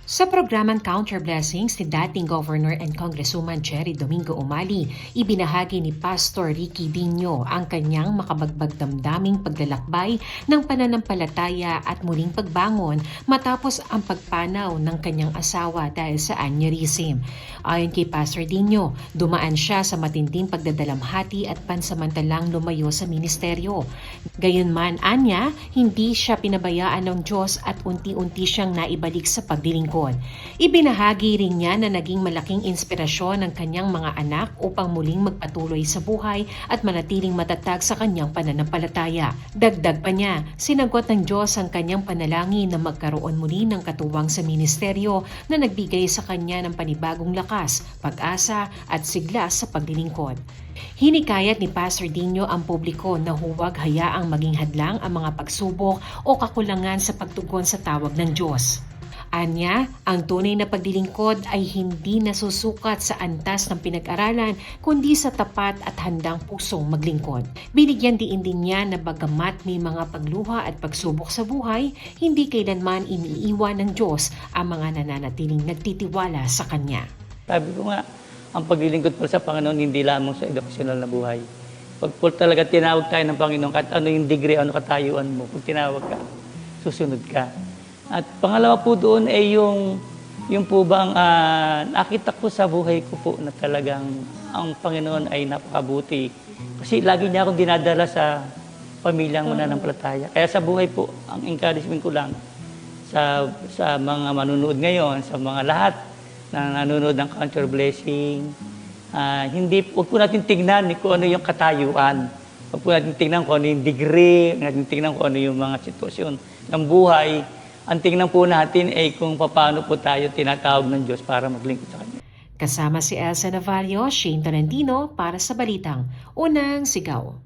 Sa programang Counter Blessings ni dating Governor and Congresswoman Cherry Domingo Umali, ibinahagi ni Pastor Ricky Dino ang kanyang makabagbag damdaming paglalakbay ng pananampalataya at muling pagbangon matapos ang pagpanaw ng kanyang asawa dahil sa aneurysm. Ayon kay Pastor Dino, dumaan siya sa matinding pagdadalamhati at pansamantalang lumayo sa ministeryo. Gayunman, anya, hindi siya pinabayaan ng Diyos at unti-unti siyang naibalik sa paglilingkod. Ibinahagi rin niya na naging malaking inspirasyon ng kanyang mga anak upang muling magpatuloy sa buhay at manatiling matatag sa kanyang pananampalataya. Dagdag pa niya, sinagot ng Diyos ang kanyang panalangin na magkaroon muli ng katuwang sa ministeryo na nagbigay sa kanya ng panibagong lakas, pag-asa at sigla sa paglilingkod. Hinikayat ni Pastor Dino ang publiko na huwag hayaang maging hadlang ang mga pagsubok o kakulangan sa pagtugon sa tawag ng Diyos. Anya, ang tunay na paglilingkod ay hindi nasusukat sa antas ng pinag-aralan kundi sa tapat at handang pusong maglingkod. Binigyan din niya na bagamat may mga pagluha at pagsubok sa buhay, hindi kailanman iniiwan ng Diyos ang mga nananatiling nagtitiwala sa Kanya. Sabi ko nga, ang paglilingkod po sa Panginoon hindi lamang sa edukasyonal na buhay. Pag po talaga tinawag tayo ng Panginoon, kahit ano yung degree, ano katayuan mo, kung tinawag ka, susunod ka. At pangalawa po doon ay yung po bang nakita ko sa buhay ko po na talagang ang Panginoon ay napakabuti. Kasi lagi niya akong dinadala sa pamilyang mananampalataya. Kaya sa buhay po, ang encouragement ko lang sa mga manunood ngayon, sa mga lahat na nanonood ng Counter Blessing, huwag po natin tignan kung ano yung katayuan. Huwag po natin tignan kung ano yung degree, huwag natin tignan kung ano yung mga sitwasyon ng buhay. Ang tingnan po natin ay kung paano po tayo tinatawag ng Diyos para maglingkod sa Kanya. Kasama si Elsa Navarro, Shane Tolentino para sa Balitang Unang Sigaw.